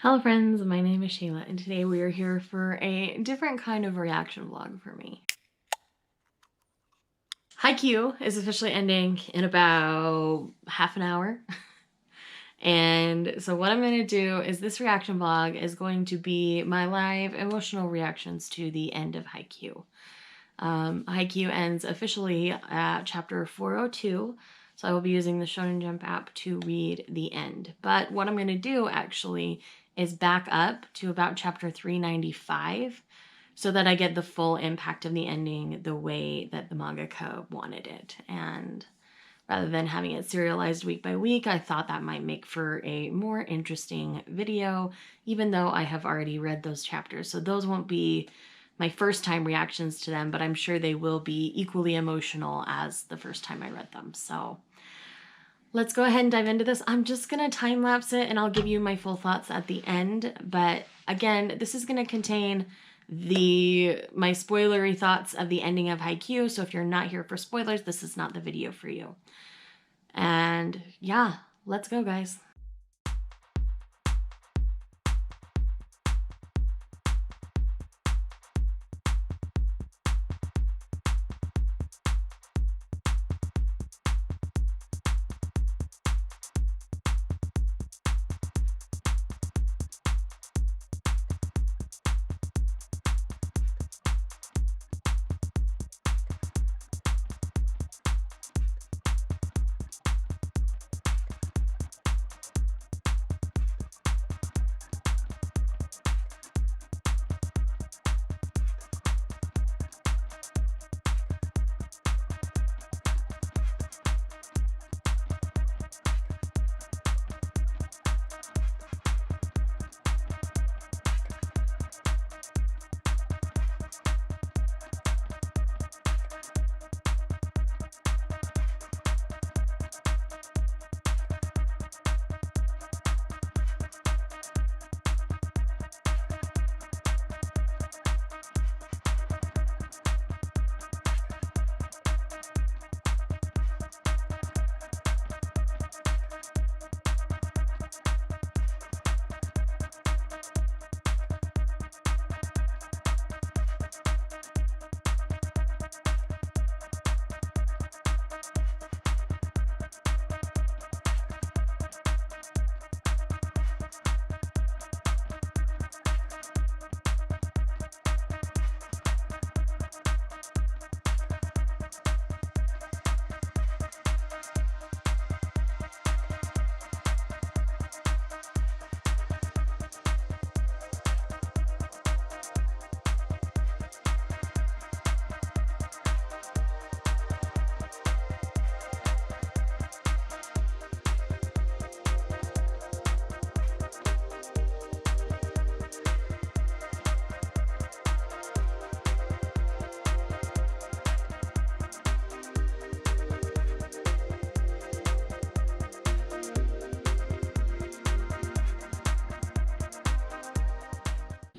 Hello friends, my name is Shayla and today we are here for a different kind of reaction vlog for me. Haikyuu is officially ending in about half an hour. And so what I'm going to do is this reaction vlog is going to be my live emotional reactions to the end of Haikyuu. Haikyuu ends officially at chapter 402. So I will be using the Shonen Jump app to read the end. But what I'm going to do actually is back up to about chapter 395 so that I get the full impact of the ending the way that the mangaka wanted it. And rather than having it serialized week by week, I thought that might make for a more interesting video, even though I have already read those chapters. So those won't be my first time reactions to them, but I'm sure they will be equally emotional as the first time I read them. So let's go ahead and dive into this. I'm just gonna time lapse it and I'll give you my full thoughts at the end. But again, this is gonna contain my spoilery thoughts of the ending of Haikyuu. So if you're not here for spoilers, this is not the video for you. And yeah, let's go guys.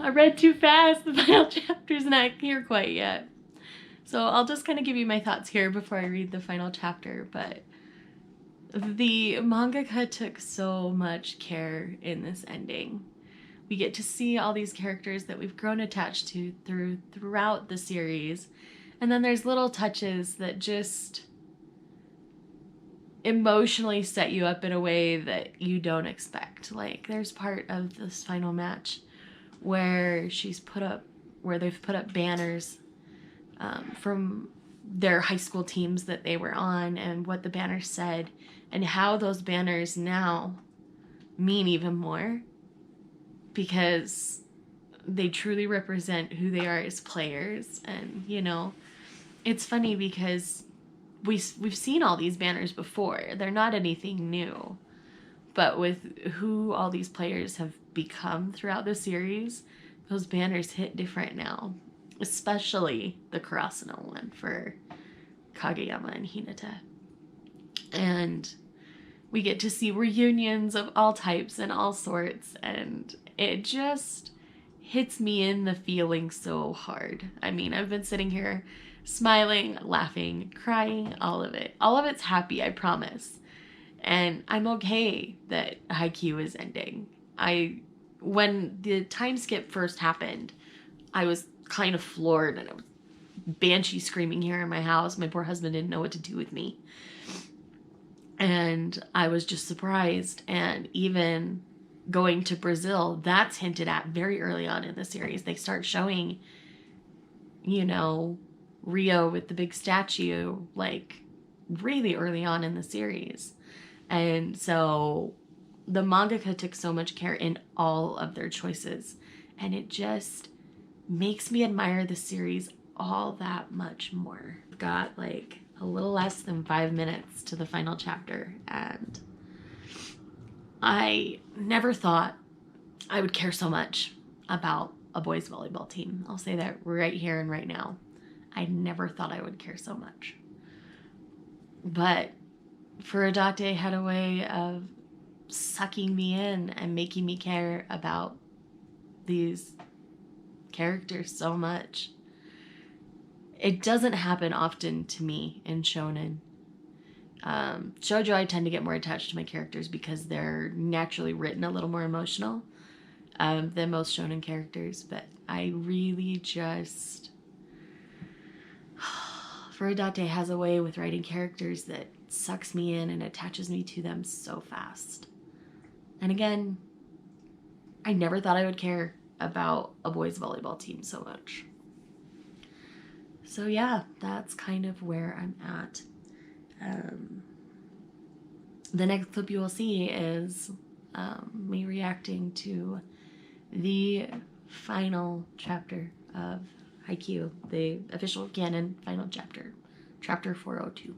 I read too fast. The final chapter's not here quite yet. So I'll just kind of give you my thoughts here before I read the final chapter. But the mangaka took so much care in this ending. We get to see all these characters that we've grown attached to throughout the series. And then there's little touches that just emotionally set you up in a way that you don't expect. Like there's part of this final match where they've put up banners from their high school teams that they were on and what the banners said and how those banners now mean even more because they truly represent who they are as players. And you know, it's funny because we've seen all these banners before. They're not anything new. But with who all these players have become throughout the series, those banners hit different now. Especially the Karasuno one for Kageyama and Hinata. And we get to see reunions of all types and all sorts, and it just hits me in the feeling so hard. I mean, I've been sitting here smiling, laughing, crying, all of it. All of it's happy, I promise. And I'm okay that Haikyuu is ending. I when the time skip first happened, I was kind of floored, and I was banshee screaming here in my house. My poor husband didn't know what to do with me. And I was just surprised. And even going to Brazil, that's hinted at very early on in the series. They start showing, you know, Rio with the big statue, like, really early on in the series. And so the mangaka took so much care in all of their choices. And it just makes me admire the series all that much more. I've got like a little less than 5 minutes to the final chapter, and I never thought I would care so much about a boys volleyball team. I'll say that right here and right now. I never thought I would care so much. But Furodate had a way of sucking me in and making me care about these characters so much. It doesn't happen often to me in shonen. Shoujo, I tend to get more attached to my characters because they're naturally written a little more emotional than most shonen characters. But I really just... Furodate has a way with writing characters that sucks me in and attaches me to them so fast. And again, I never thought I would care about a boys volleyball team so much. So yeah, that's kind of where I'm at. The next clip you will see is me reacting to the final chapter of Haikyuu, the official canon final chapter, chapter 402.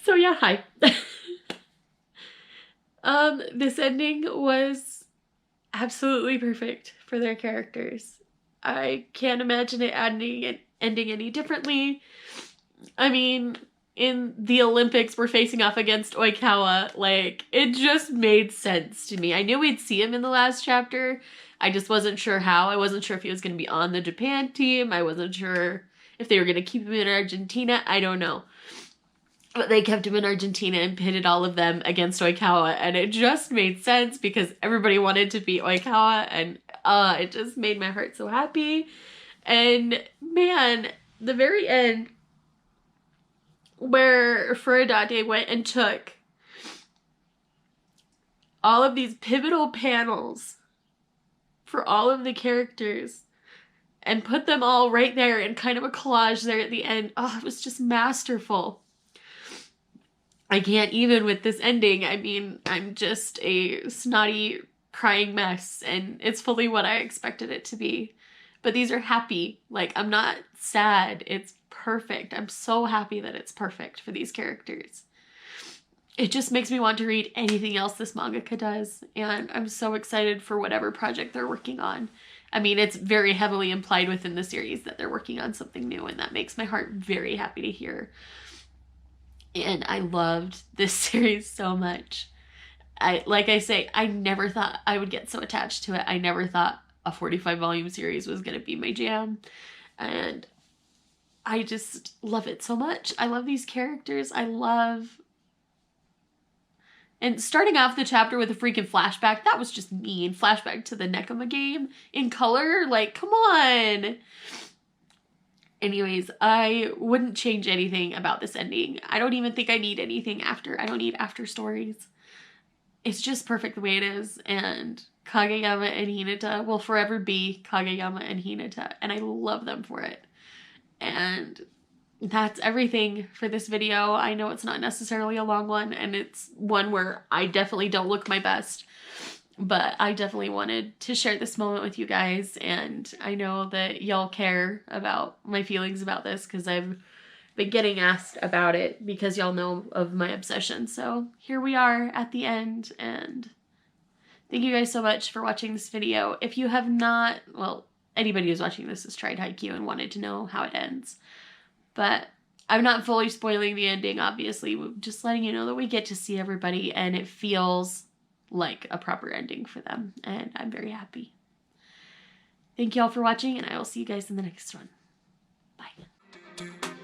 So yeah, hi. This ending was absolutely perfect for their characters. I can't imagine it ending any differently. I mean, in the Olympics, we're facing off against Oikawa. Like, it just made sense to me. I knew we'd see him in the last chapter. I just wasn't sure how. I wasn't sure if he was going to be on the Japan team. I wasn't sure if they were going to keep him in Argentina. I don't know. But they kept him in Argentina and pitted all of them against Oikawa, and it just made sense because everybody wanted to beat Oikawa, and it just made my heart so happy. And man, the very end, where Furodate went and took all of these pivotal panels for all of the characters and put them all right there in kind of a collage there at the end. Oh, it was just masterful. I can't even with this ending. I mean, I'm just a snotty crying mess, and it's fully what I expected it to be. But these are happy. Like, I'm not sad. It's perfect. I'm so happy that it's perfect for these characters. It just makes me want to read anything else this mangaka does, and I'm so excited for whatever project they're working on. I mean, it's very heavily implied within the series that they're working on something new, and that makes my heart very happy to hear. And I loved this series so much. Like I say, I never thought I would get so attached to it. I never thought a 45 volume series was going to be my jam. And I just love it so much. I love these characters. And starting off the chapter with a freaking flashback, that was just mean. Flashback to the Nekoma game in color. Like, come on. Anyways, I wouldn't change anything about this ending. I don't even think I need anything after. I don't need after stories. It's just perfect the way it is. And Kageyama and Hinata will forever be Kageyama and Hinata. And I love them for it. And that's everything for this video. I know it's not necessarily a long one, and it's one where I definitely don't look my best, but I definitely wanted to share this moment with you guys, and I know that y'all care about my feelings about this because I've been getting asked about it because y'all know of my obsession. So here we are at the end, and thank you guys so much for watching this video. If you have not, well, anybody who's watching this has tried Haikyu and wanted to know how it ends. But I'm not fully spoiling the ending, obviously. We're just letting you know that we get to see everybody and it feels like a proper ending for them. And I'm very happy. Thank you all for watching, and I will see you guys in the next one. Bye.